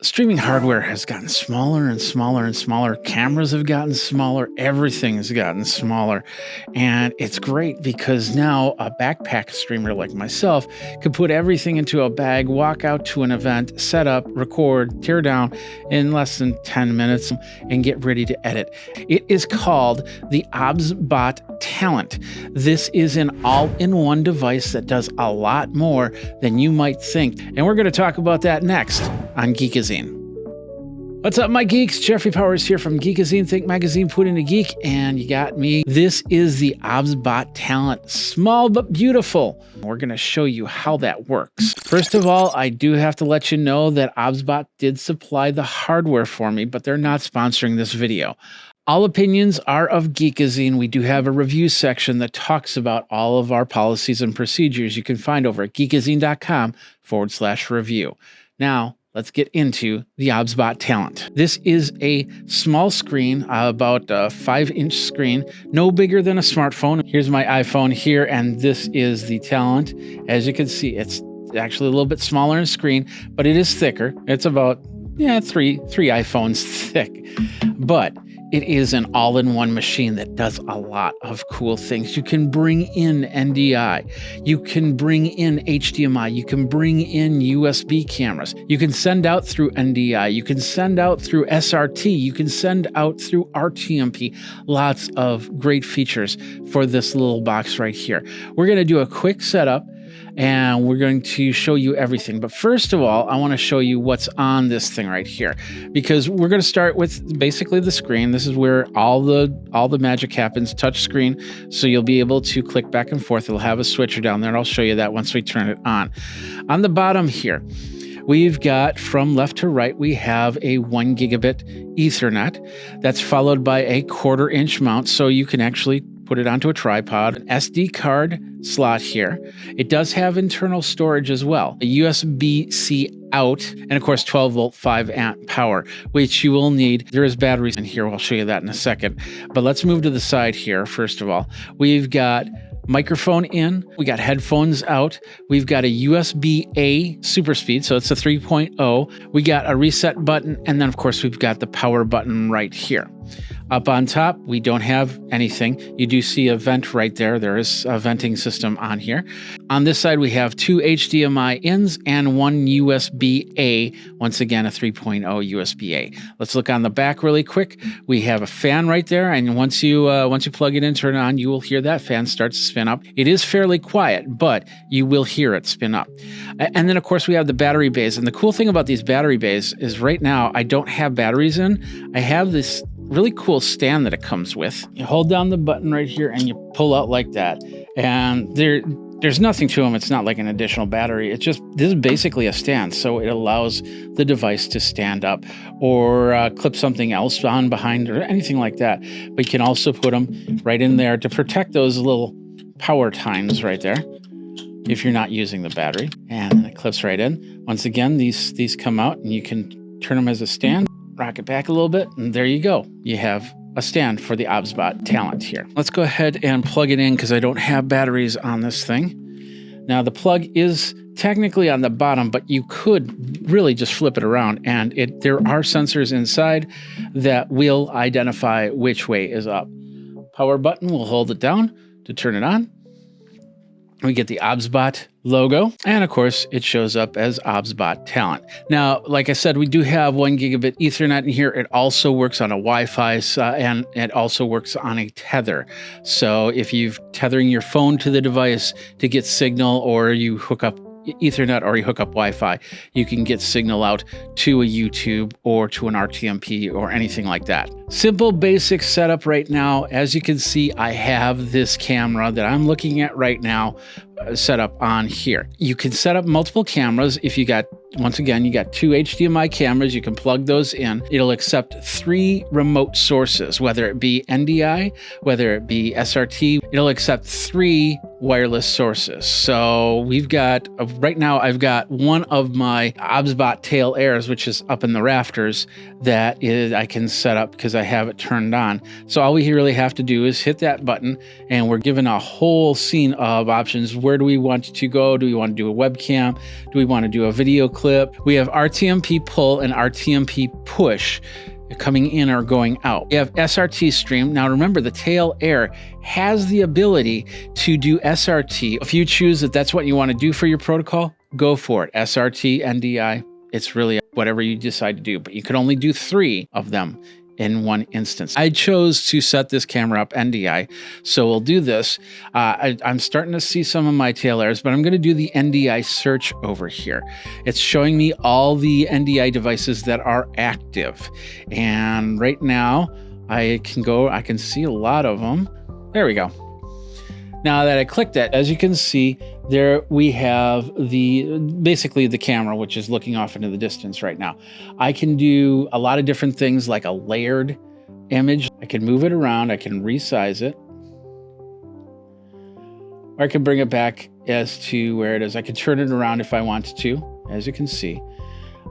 Streaming hardware has gotten smaller and smaller and smaller. Cameras have gotten smaller. Everything has gotten smaller. And it's great because now a backpack streamer like myself can put everything into a bag, walk out to an event, set up, record, tear down in less than 10 minutes, and get ready to edit. It is called the OBSBOT Talent. This is an all-in-one device that does a lot more than you might think. And we're going to talk about that next on Geekazine. What's up, my geeks? Jeffrey Powers here from Geekazine, Think Magazine, Put in a Geek, and you got me. This is the OBSBOT Talent, small but beautiful. We're going to show you how that works. First of all, I do have to let you know that OBSBOT did supply the hardware for me, but they're not sponsoring this video. All opinions are of Geekazine. We do have a review section that talks about all of our policies and procedures you can find over at geekazine.com/review. Now, let's get into the OBSBOT Talent. This is a small screen, about a 5-inch screen, no bigger than a smartphone. Here's my iPhone here, and this is the Talent. As you can see, it's actually a little bit smaller in screen, but it is thicker. It's about, three iPhones thick. But it is an all-in-one machine that does a lot of cool things. You can bring in NDI. You can bring in HDMI. You can bring in USB cameras. You can send out through NDI. You can send out through SRT. You can send out through RTMP. Lots of great features for this little box right here. We're going to do a quick setup, and we're going to show you everything. But first of all, I want to show you what's on this thing right here, because we're going to start with basically the screen. This is where all the magic happens, touch screen. So you'll be able to click back and forth. It'll have a switcher down there. I'll show you that once we turn it on. On the bottom here, we've got, from left to right, we have a 1 gigabit Ethernet. That's followed by a 1/4 inch mount, so you can actually put it onto a tripod. An SD card slot here. It does have internal storage as well. A USB-C out, and of course 12 volt 5 amp power, which you will need. There is batteries in here. I'll show you that in a second. But let's move to the side here. First of all, we've got microphone in, we got headphones out, we've got a USB-A super speed, so it's a 3.0. We got a reset button, and then of course we've got the power button right here. Up on top, we don't have anything. You do see a vent right there. There is a venting system on here. On this side, we have 2 HDMI ins and 1 USB-A. Once again, a 3.0 USB-A. Let's look on the back really quick. We have a fan right there, and once you plug it in, turn it on, you will hear that fan start to spin up. It is fairly quiet, but you will hear it spin up. And then, of course, we have the battery bays. And the cool thing about these battery bays is right now, I don't have batteries in. I have this really cool stand that it comes with. You hold down the button right here and you pull out like that. And there's nothing to them. It's not like an additional battery. This is basically a stand. So it allows the device to stand up or clip something else on behind or anything like that. But you can also put them right in there to protect those little power tines right there if you're not using the battery. And then it clips right in. Once again, these come out and you can turn them as a stand. Rock it back a little bit, and there you go. You have a stand for the OBSBOT Talent here. Let's go ahead and plug it in because I don't have batteries on this thing. Now, the plug is technically on the bottom, but you could really just flip it around, and there are sensors inside that will identify which way is up. Power button, we'll hold it down to turn it on. We get the OBSBOT logo, and of course, it shows up as OBSBOT Talent. Now, like I said, we do have 1 gigabit Ethernet in here. It also works on a Wi-Fi, and it also works on a tether. So if you're tethering your phone to the device to get signal, or you hook up Ethernet or you hook up Wi-Fi, you can get signal out to a YouTube or to an RTMP or anything like that. Simple, basic setup right now. As you can see, I have this camera that I'm looking at right now set up on here. You can set up multiple cameras if you got, once again, you got 2 HDMI cameras. You can plug those in. It'll accept 3 remote sources, whether it be NDI, whether it be SRT. It'll accept 3 wireless sources. So we've got, right now I've got one of my OBSBOT Tail Airs, which is up in the rafters, that is I can set up because I have it turned on. So all we really have to do is hit that button, and we're given a whole scene of options where where do we want to go? Do we want to do a webcam? Do we want to do a video clip? We have RTMP pull and RTMP push coming in or going out. We have SRT stream. Now remember, the Tail Air has the ability to do SRT. If you choose that that's what you want to do for your protocol, go for it. SRT, NDI, it's really whatever you decide to do, but you can only do 3 of them in one instance. I chose to set this camera up NDI, so we'll do this. I'm starting to see some of my Tail Airs, but I'm going to do the NDI search over here. It's showing me all the NDI devices that are active. And right now I can see a lot of them. There we go. Now that I clicked it, as you can see, there we have basically the camera, which is looking off into the distance right now. I can do a lot of different things like a layered image. I can move it around. I can resize it. Or I can bring it back as to where it is. I can turn it around if I wanted to, as you can see.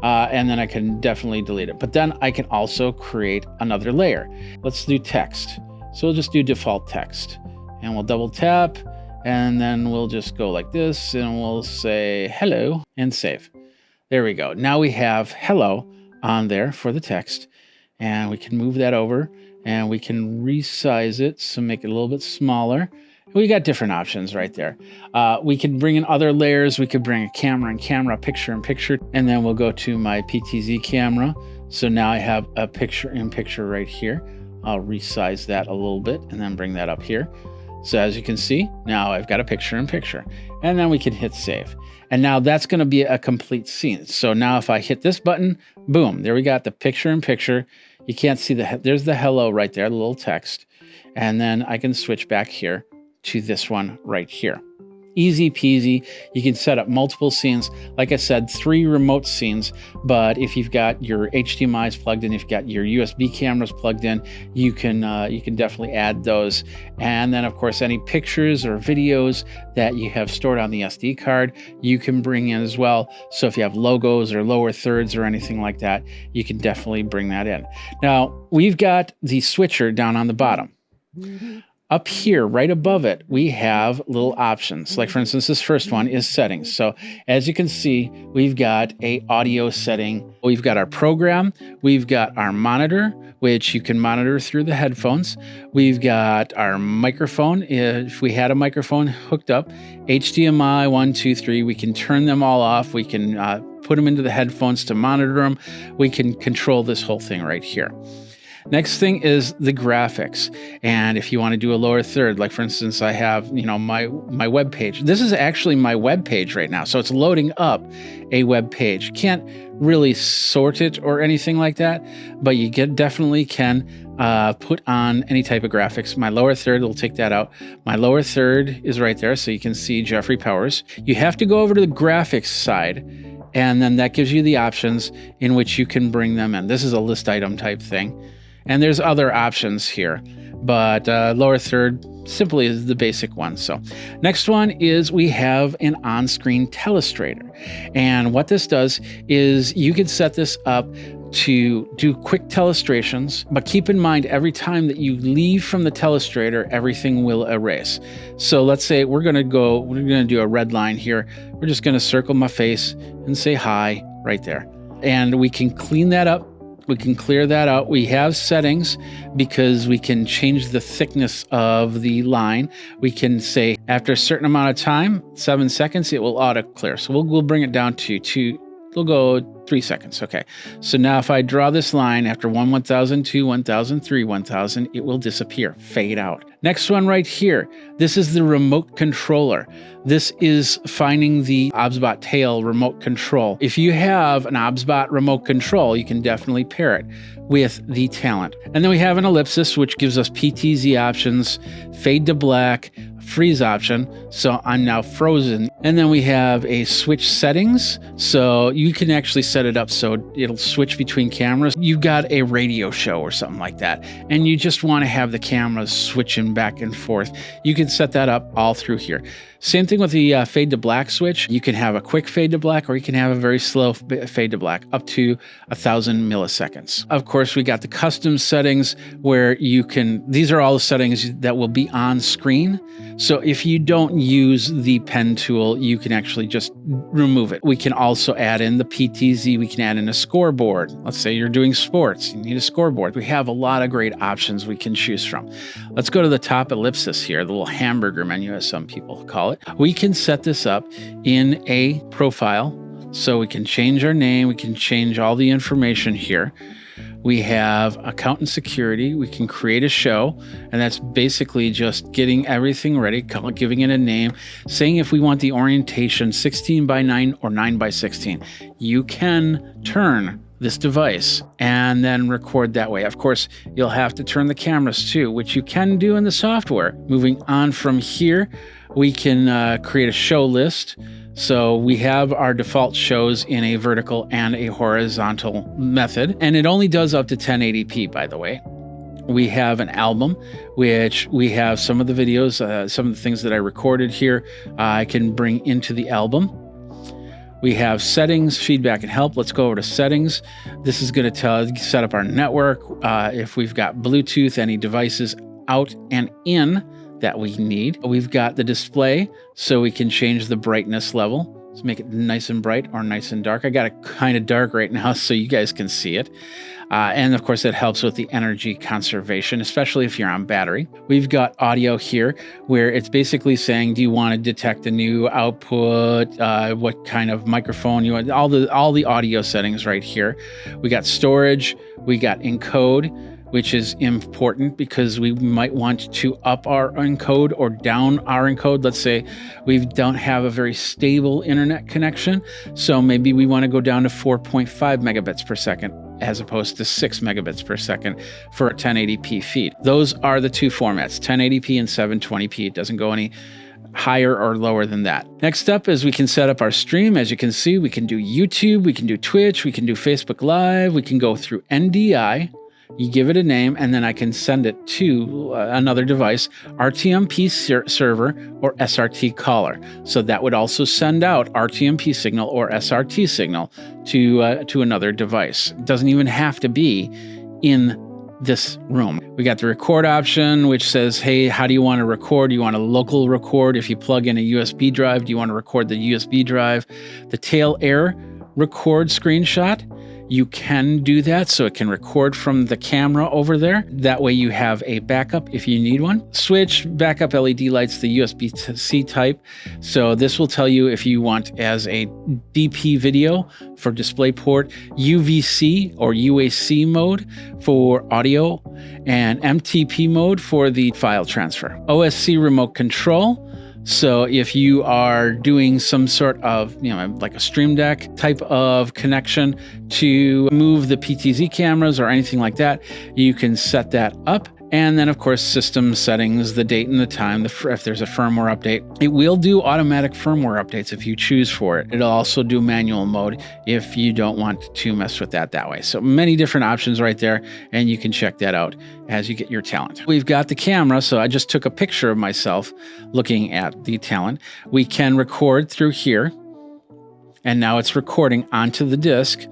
And then I can definitely delete it. But then I can also create another layer. Let's do text. So we'll just do default text. And we'll double tap, and then we'll just go like this, and we'll say hello and save. There we go. Now we have hello on there for the text, and we can move that over, and we can resize it, so make it a little bit smaller. We got different options right there. We can bring in other layers. We could bring a camera in camera, picture in picture, and then we'll go to my PTZ camera. So now I have a picture in picture right here. I'll resize that a little bit and then bring that up here. So as you can see, now I've got a picture in picture, and then we can hit save. And now that's going to be a complete scene. So now if I hit this button, boom, there we got the picture in picture. You can't see there's the hello right there, the little text. And then I can switch back here to this one right here. Easy peasy. You can set up multiple scenes. Like I said, 3 remote scenes, but if you've got your HDMIs plugged in, if you've got your USB cameras plugged in, you can definitely add those. And then of course, any pictures or videos that you have stored on the SD card, you can bring in as well. So if you have logos or lower thirds or anything like that, you can definitely bring that in. Now, we've got the switcher down on the bottom. Up here, right above it, we have little options. Like for instance, this first one is settings. So as you can see, we've got a audio setting. We've got our program. We've got our monitor, which you can monitor through the headphones. We've got our microphone. If we had a microphone hooked up, HDMI 1, 2, 3, we can turn them all off. We can put them into the headphones to monitor them. We can control this whole thing right here. Next thing is the graphics. And if you want to do a lower third, like for instance, I have, my web page. This is actually my web page right now. So it's loading up a web page. Can't really sort it or anything like that, but you definitely can put on any type of graphics. My lower third will take that out. My lower third is right there. So you can see Jeffrey Powers. You have to go over to the graphics side, and then that gives you the options in which you can bring them in. This is a list item type thing. And there's other options here, but lower third simply is the basic one. So next one is we have an on-screen telestrator. And what this does is you can set this up to do quick telestrations, but keep in mind every time that you leave from the telestrator, everything will erase. So let's say we're going to do a red line here. We're just going to circle my face and say hi right there. And we can clean that up. We can clear that out. We have settings because we can change the thickness of the line. We can say after a certain amount of time, 7 seconds, it will auto clear. So we'll bring it down to 2. We'll go 3 seconds. Okay. So now if I draw this line after 1, 1000, 2, 1000, 3, 1000, it will disappear, fade out. Next one right here. This is the remote controller. This is finding the OBSBOT Tail remote control. If you have an OBSBOT remote control, you can definitely pair it with the Talent. And then we have an ellipsis, which gives us PTZ options, fade to black, freeze option. So I'm now frozen. And then we have a switch settings. So you can actually set it up so it'll switch between cameras. You've got a radio show or something like that, and you just want to have the cameras switching back and forth. You can set that up all through here. Same thing with the fade to black switch. You can have a quick fade to black, or you can have a very slow fade to black up to 1000 milliseconds. Of course, we got the custom settings where these are all the settings that will be on screen. So if you don't use the pen tool, you can actually just remove it. We can also add in the PTZ. We can add in a scoreboard. Let's say you're doing sports, you need a scoreboard. We have a lot of great options we can choose from. Let's go to the top ellipsis here, the little hamburger menu, as some people call it. We can set this up in a profile. So we can change our name. We can change all the information here. We have account and security. We can create a show, and that's basically just getting everything ready, giving it a name, saying if we want the orientation 16 by 9 or 9 by 16. You can turn this device and then record that way. Of course, you'll have to turn the cameras too, which you can do in the software. Moving on from here, we can create a show list. So we have our default shows in a vertical and a horizontal method, and it only does up to 1080p, by the way. We have an album, which we have some of the videos, some of the things that I recorded here, I can bring into the album. We have settings, feedback, and help. Let's go over to settings. This is going to set up our network, if we've got Bluetooth, any devices out and in that we need. We've got the display, so we can change the brightness level. Let's make it nice and bright or nice and dark. I got it kind of dark right now so you guys can see it. And of course, it helps with the energy conservation, especially if you're on battery. We've got audio here, where it's basically saying, do you want to detect a new output? What kind of microphone you want? All the audio settings right here. We got storage. We got encode, which is important because we might want to up our encode or down our encode. Let's say we don't have a very stable internet connection, so maybe we want to go down to 4.5 megabits per second as opposed to 6 megabits per second for a 1080p feed. Those are the two formats, 1080p and 720p. It doesn't go any higher or lower than that. Next up is we can set up our stream. As you can see, we can do YouTube, we can do Twitch, we can do Facebook Live, we can go through NDI. You give it a name, and then I can send it to another device, RTMP server or SRT caller. So that would also send out RTMP signal or SRT signal to another device. It doesn't even have to be in this room. We got the record option, which says, hey, how do you want to record? Do you want a local record? If you plug in a USB drive, do you want to record the USB drive? The Tail Air record screenshot. You can do that, so it can record from the camera over there. That way you have a backup if you need one. Switch, backup LED lights, the USB-C type. So this will tell you if you want as a DP video for DisplayPort, UVC or UAC mode for audio, and MTP mode for the file transfer. OSC remote control. So if you are doing some sort of, like a Stream Deck type of connection to move the PTZ cameras or anything like that, you can set that up. And then, of course, system settings, the date and the time, if there's a firmware update. It will do automatic firmware updates if you choose for it. It'll also do manual mode if you don't want to mess with that way. So many different options right there, and you can check that out as you get your Talent. We've got the camera, so I just took a picture of myself looking at the Talent. We can record through here, and now it's recording onto the disc,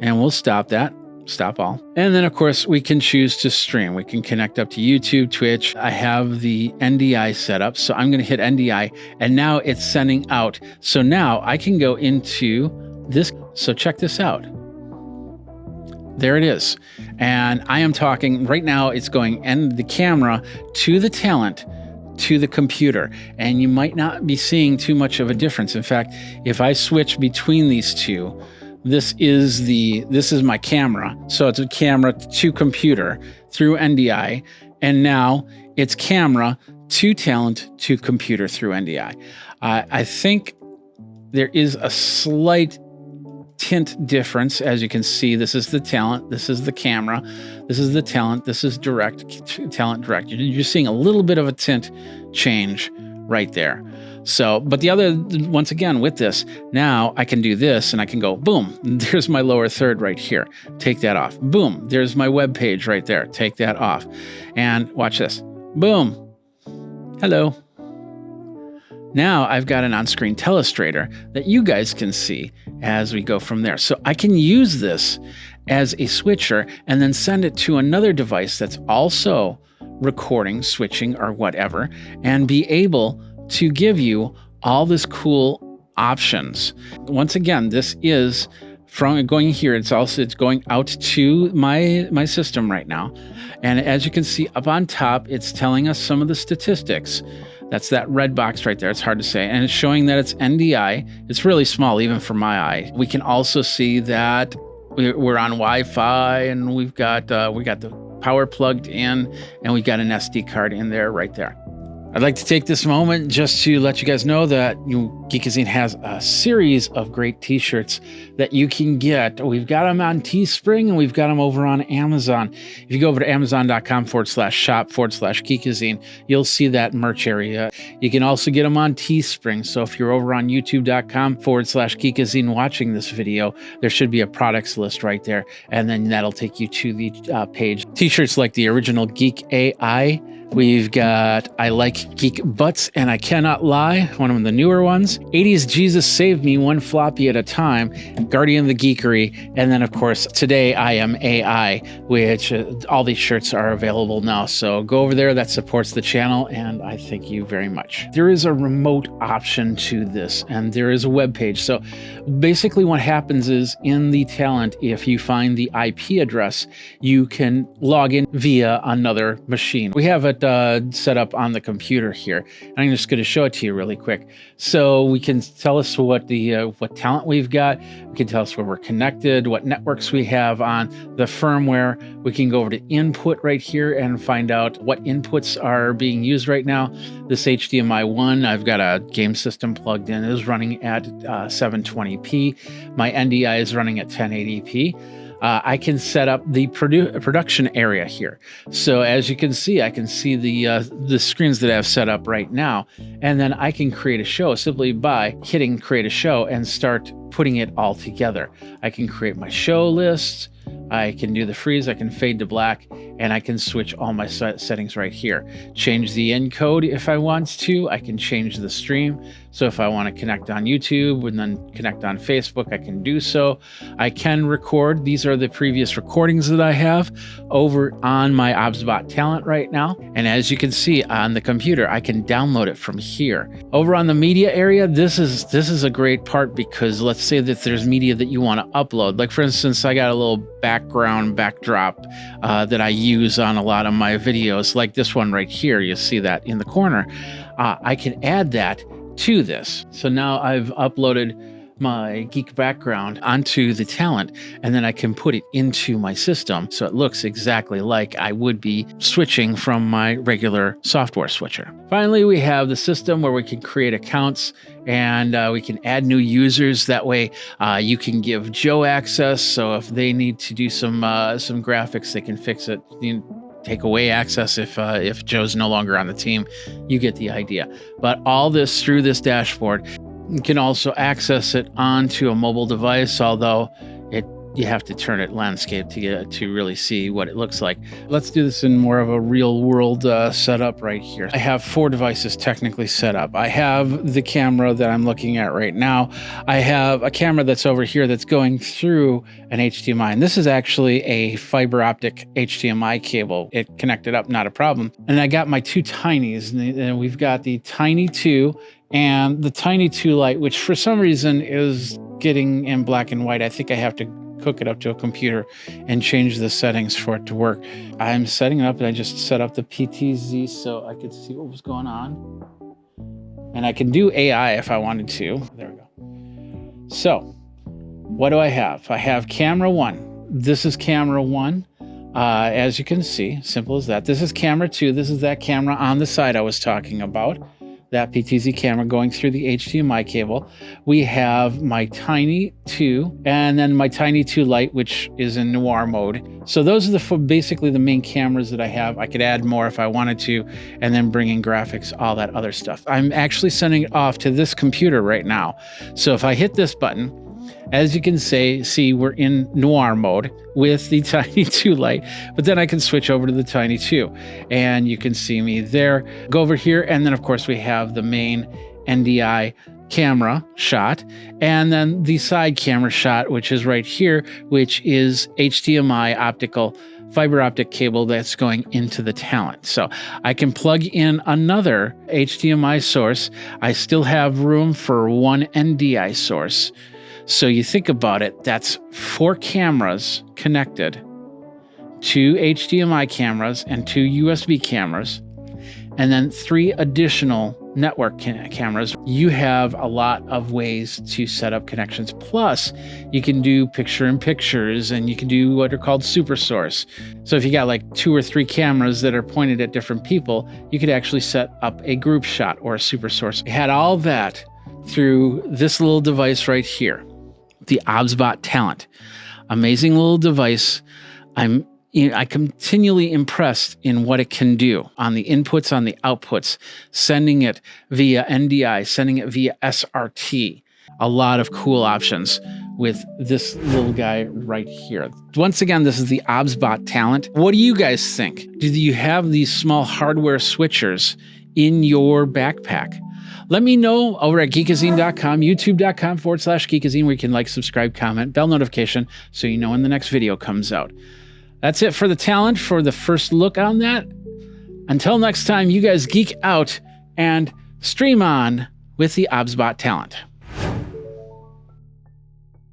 and we'll stop that. Stop all. And then, of course, we can choose to stream. We can connect up to YouTube, Twitch. I have the NDI set up, so I'm going to hit NDI, and now it's sending out. So now I can go into this. So check this out. There it is. And I am talking right now. It's going and the camera to the Talent to the computer, and you might not be seeing too much of a difference. In fact, if I switch between these two, this is my camera. So it's a camera to computer through NDI. And now it's camera to Talent to computer through NDI. I think there is a slight tint difference. As you can see, this is the Talent. This is the camera. This is the Talent. This is Talent direct. You're seeing a little bit of a tint change right there. So, but the other, once again, with this, now I can do this and I can go, boom, there's my lower third right here. Take that off. Boom, there's my web page right there. Take that off. And watch this. Boom. Hello. Now I've got an on-screen telestrator that you guys can see as we go from there. So I can use this as a switcher and then send it to another device that's also recording, switching, or whatever, and be able to give you all this cool options. Once again, this is from going here. It's going out to my system right now. And as you can see up on top, it's telling us some of the statistics. That's that red box right there. It's hard to say. And it's showing that it's NDI. It's really small, even for my eye. We can also see that we're on Wi-Fi, and we got the power plugged in, and we got an SD card in there right there. I'd like to take this moment just to let you guys know that Geekazine has a series of great t-shirts that you can get. We've got them on Teespring, and we've got them over on Amazon. If you go over to amazon.com/shop/Geekazine, you'll see that merch area. You can also get them on Teespring. So if you're over on youtube.com/Geekazine watching this video, there should be a products list right there. And then that'll take you to the page. T-shirts like the original Geek AI. We've got I Like Geek Butts and I Cannot Lie, one of the newer ones. 80s Jesus Saved Me One Floppy at a Time, Guardian of the Geekery, and then of course Today I Am AI, which all these shirts are available now. So go over there, that supports the channel, and I thank you very much. There is a remote option to this, and there is a web page. So basically what happens is in the Talent, if you find the IP address, you can log in via another machine. We have it set up on the computer here. I'm just going to show it to you really quick. So we can tell us what talent we've got. We can tell us where we're connected, what networks we have on, the firmware. We can go over to input right here and find out what inputs are being used right now. This HDMI 1, I've got a game system plugged in. It is running at 720p. My NDI is running at 1080p. I can set up the production area here. So as you can see, I can see the screens that I have set up right now, and then I can create a show simply by hitting create a show and start putting it all together. I can create my show lists. I can do the freeze, I can fade to black, and I can switch all my settings right here. Change the encode if I want to. I can change the stream. So if I want to connect on YouTube and then connect on Facebook, I can do so. I can record. These are the previous recordings that I have over on my OBSBOT Talent right now. And as you can see on the computer, I can download it from here. Over on the media area, this is a great part, because let's say that there's media that you want to upload. Like for instance, I got a little backdrop that I use on a lot of my videos, like this one right here. You see that in the corner. I can add that to this. So now I've uploaded my geek background onto the Talent, and then I can put it into my system so it looks exactly like I would be switching from my regular software switcher. Finally, we have the system where we can create accounts, and we can add new users. That way you can give Joe access, so if they need to do some graphics, they can fix it. Take away access if Joe's no longer on the team. You get the idea. But all this through this dashboard. You can also access it onto a mobile device, although you have to turn it landscape to really see what it looks like. Let's do this in more of a real world setup right here. I have 4 devices technically set up. I have the camera that I'm looking at right now. I have a camera that's over here that's going through an HDMI, and this is actually a fiber optic HDMI cable. It connected up, not a problem. And I got my 2 Tinies, and we've got the Tiny 2 and the Tiny 2 Lite, which for some reason is getting in black and white. I think I have to hook it up to a computer and change the settings for it to work. I'm setting it up, and I just set up the PTZ so I could see what was going on. And I can do AI if I wanted to. There we go. So what do I have? I have camera 1. This is camera 1. As you can see, simple as that. This is camera 2. This is that camera on the side I was talking about. That PTZ camera going through the HDMI cable. We have my Tiny 2 and then my Tiny 2 Lite, which is in noir mode. So those are basically the main cameras that I have. I could add more if I wanted to, and then bring in graphics, all that other stuff. I'm actually sending it off to this computer right now. So if I hit this button, as you can see, we're in noir mode with the Tiny 2 Lite, but then I can switch over to the Tiny 2, and you can see me there. Go over here, and then of course we have the main NDI camera shot, and then the side camera shot, which is right here, which is HDMI optical fiber optic cable that's going into the Talent. So I can plug in another HDMI source. I still have room for one NDI source. So you think about it, that's 4 cameras connected, 2 HDMI cameras and 2 USB cameras, and then 3 additional network cameras. You have a lot of ways to set up connections. Plus, you can do picture-in-pictures, and you can do what are called super source. So if you got like 2 or 3 cameras that are pointed at different people, you could actually set up a group shot or a super source. We had all that through this little device right here, the OBSBOT Talent. Amazing little device. I'm continually impressed in what it can do on the inputs, on the outputs, sending it via NDI, sending it via SRT. A lot of cool options with this little guy right here. Once again, this is the OBSBOT Talent. What do you guys think? Do you have these small hardware switchers in your backpack? Let me know over at geekazine.com, youtube.com/geekazine, where you can like, subscribe, comment, bell notification, so you know when the next video comes out. That's it for the Talent, for the first look on that. Until next time, you guys geek out and stream on with the OBSBOT Talent.